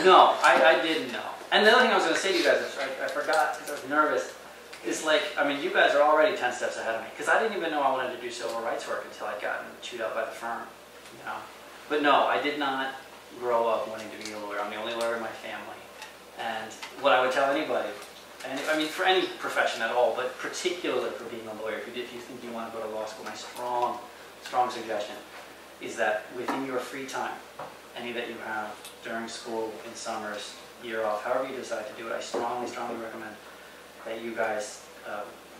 No, I didn't know. And the other thing I was going to say to you guys, I forgot because I was nervous, is like, I mean, you guys are already 10 steps ahead of me. Because I didn't even know I wanted to do civil rights work until I'd gotten chewed out by the firm, you know. But no, I did not grow up wanting to be a lawyer. I'm the only lawyer in my family. And what I would tell anybody, and I mean for any profession at all, but particularly for being a lawyer, if you think you want to go to law school, my strong suggestion is that within your free time, any that you have during school, in summers, year off, however you decide to do it, I strongly recommend that you guys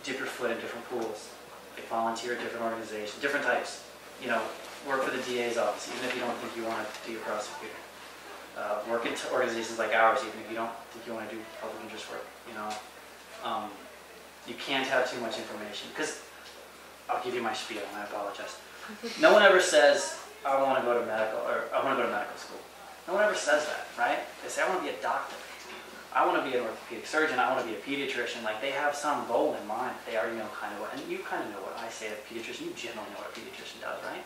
dip your foot in different pools, like volunteer at different organizations, different types. You know, work for the DA's office, even if you don't think you want to be a prosecutor. Work at organizations like ours, even if you don't think you want to do public interest work. You know, you can't have too much information because I'll give you my spiel, and I apologize. No one ever says I want to go to medical school. No one ever says that, right? They say I want to be a doctor. I want to be an orthopedic surgeon. I want to be a pediatrician. Like they have some goal in mind. They already know kind of what, and you kind of know what I say. A pediatrician, you generally know what a pediatrician does, right?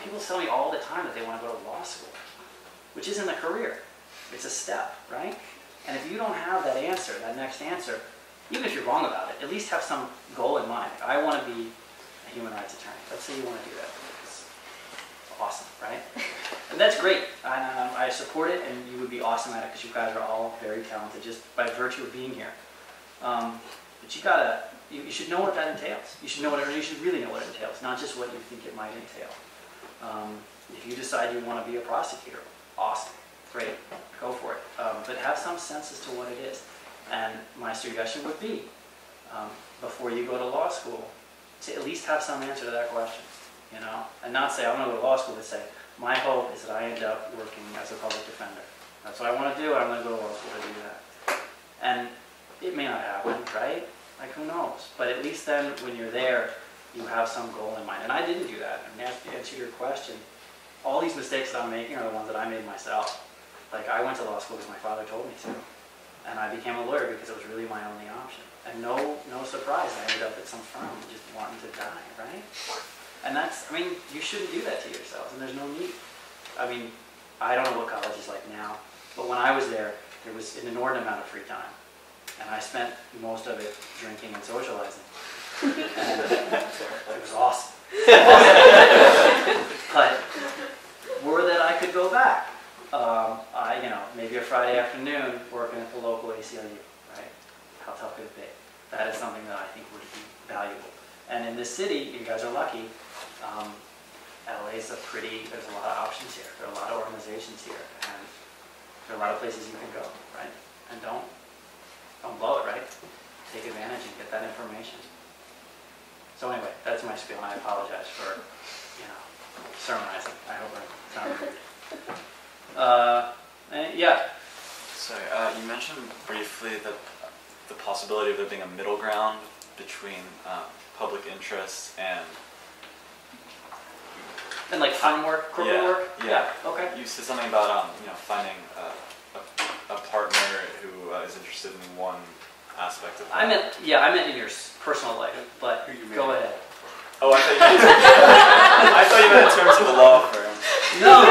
People tell me all the time that they want to go to law school, which isn't a career. It's a step, right? And if you don't have that answer, that next answer, even if you're wrong about it, at least have some goal in mind. I want to be a human rights attorney. Let's say you want to do that. It's awesome, right? And that's great. I support it, and you would be awesome at it because you guys are all very talented just by virtue of being here. But you should know what that entails. You should really know what it entails, not just what you think it might entail. If you decide you want to be a prosecutor, awesome, great, go for it. But have some sense as to what it is. And my suggestion would be, before you go to law school, to at least have some answer to that question, you know, and not say, I'm going to go to law school, but say, my hope is that I end up working as a public defender. That's what I want to do, and I'm going to go to law school to do that. And it may not happen, right? Like, who knows? But at least then, when you're there, you have some goal in mind. And I didn't do that. And to answer your question, all these mistakes that I'm making are the ones that I made myself. Like, I went to law school because my father told me to. And I became a lawyer because it was really my only option. And no surprise, I ended up at some firm just wanting to die, right? And that's, I mean, you shouldn't do that to yourselves, and there's no need. I mean, I don't know what college is like now, but when I was there was an inordinate amount of free time. And I spent most of it drinking and socializing. And it was awesome. But were that I could go back, you know, maybe a Friday afternoon working at the local ACLU, right? How tough could it be? That is something that I think would be valuable. And in this city, you guys are lucky. LA is there's a lot of options here. There are a lot of organizations here, and there are a lot of places you can go, right? And don't blow it, right? Take advantage and get that information. So anyway, that's my spiel, and I apologize for, you know, sermonizing. I hope I sound good. Yeah. Sorry, you mentioned briefly the possibility of there being a middle ground between public interest and like firm work, corporate work? Yeah. Okay. You said something about you know, finding a partner who is interested in one aspect of that. I meant in your personal life, but go ahead. Oh, I thought you meant in terms of the law firm. No.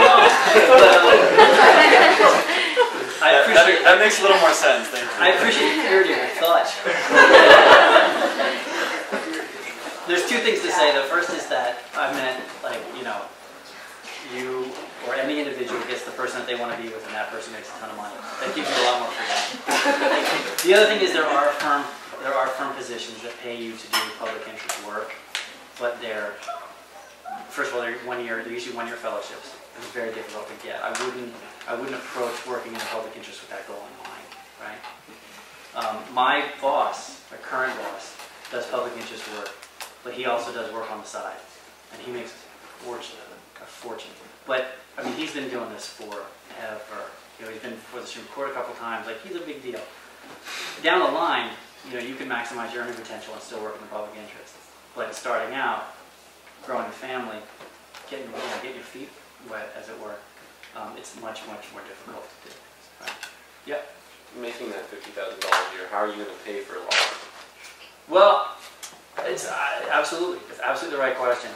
I appreciate that makes a little more sense. Thank you. I appreciate the clarity of your thoughts. There's two things to say. The first is that I meant, like, you know, you or any individual gets the person that they want to be with, and that person makes a ton of money. That gives you a lot more freedom. The other thing is there are firm positions that pay you to do public interest work, but first of all, they're usually 1-year fellowships. It's very difficult to get. I wouldn't approach working in a public interest with that goal in mind, right? My boss, my current boss, does public interest work, but he also does work on the side, and he makes a fortune. But I mean, he's been doing this forever. You know, he's been before the Supreme Court a couple times. Like, he's a big deal. Down the line, you know, you can maximize your earning potential and still work in the public interest. But starting out, growing a family, getting your feet wet, as it were, it's much more difficult to do. Right? Yep. Making that $50,000 a year, how are you going to pay for law? Well, it's absolutely the right question.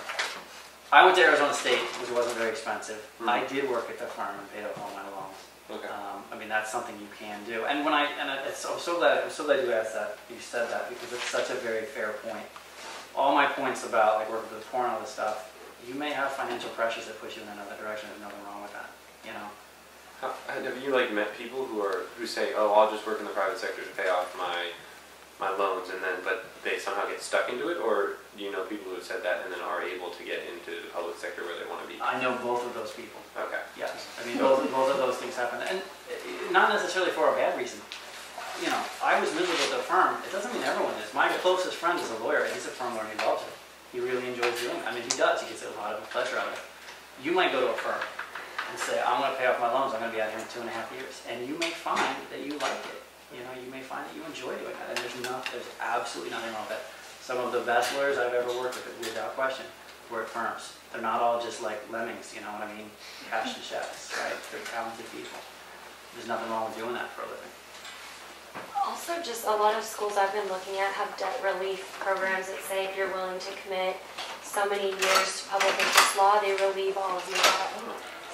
I went to Arizona State, which wasn't very expensive. I did work at the firm and paid off all my loans. Okay. I mean, that's something you can do. And I'm so glad you asked that, you said that, because it's such a very fair point. All my points about like working with porn and all this stuff, you may have financial pressures that push you in another direction. There's nothing wrong with that, you know. Have you like met people who say, oh, I'll just work in the private sector to pay off my loans, and then but they somehow get stuck into it, or do you know people who have said that and then are able to get into the public sector where they want to be? I know both of those people. Okay. Yes, I mean both of those things happen, and not necessarily for a bad reason. You know, I was miserable at the firm. It doesn't mean everyone is. My closest friend is a lawyer. He's a firm where he loves it. He really enjoys doing it. I mean, he does. He gets a lot of pleasure out of it. You might go to a firm and say, I'm going to pay off my loans. I'm going to be out here in 2.5 years. And you may find that you like it. You know, you may find that you enjoy doing that. And there's absolutely nothing wrong with it. Some of the best lawyers I've ever worked with, without question, were at firms. They're not all just like lemmings, you know what I mean? Cash and checks, right? They're talented people. There's nothing wrong with doing that for a living. Also, just a lot of schools I've been looking at have debt relief programs that say if you're willing to commit so many years to public interest law, they relieve all of your debt.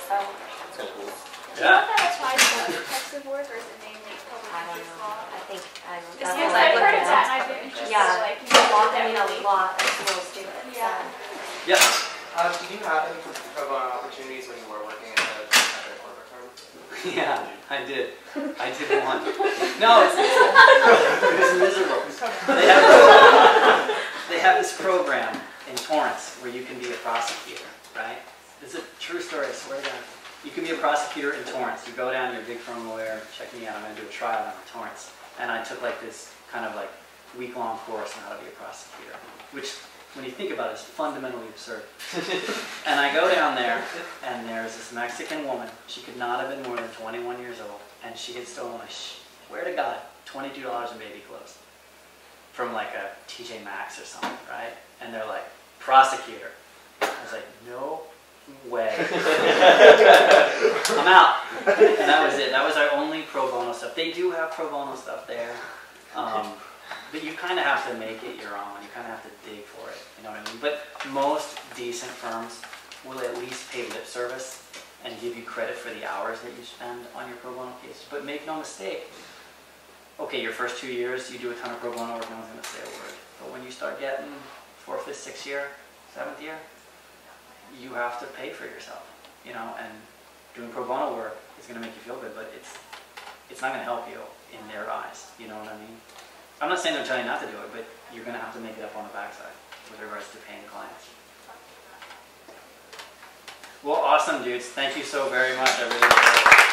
So, That's kind of cool. Yeah. That's why it's not protective work, or is it mainly public I don't interest know. law? I think I've that's what I heard looked of that, at. and I've been interested. Yeah, Like, a lot of schools do it. Yeah. Yes. Did you have any pro bono opportunities when you were working at a corporate firm? Yeah, I did. I did one. No, it was miserable. They have this program in Torrance where you can be a prosecutor, right? It's a true story, I swear to God. You can be a prosecutor in Torrance. You go down, you're a big firm lawyer, check me out, I'm going to do a trial down in Torrance. And I took like this kind of like week-long course on how to be a prosecutor, which when you think about it is fundamentally absurd. And I go down there, and there's this Mexican woman. She could not have been more than 21 years old, and she had stolen, I swear to God, $22 in baby clothes from like a TJ Maxx or something, right? And they're like, prosecutor. I was like, no way. I'm out. And that was it. That was our only pro bono stuff. They do have pro bono stuff there. But you kind of have to make it your own. You kind of have to dig for it. You know what I mean? But most decent firms will at least pay lip service and give you credit for the hours that you spend on your pro bono cases. But make no mistake, okay, your first 2 years, you do a ton of pro bono work, no one's going to say a word. But when you start getting 4th, 5th, 6th year, 7th year, you have to pay for yourself, you know, and doing pro bono work is going to make you feel good, but it's not going to help you in their eyes, you know what I mean? I'm not saying they're telling you not to do it, but you're going to have to make it up on the backside with regards to paying clients. Well, awesome, dudes. Thank you so very much. I really enjoyed it.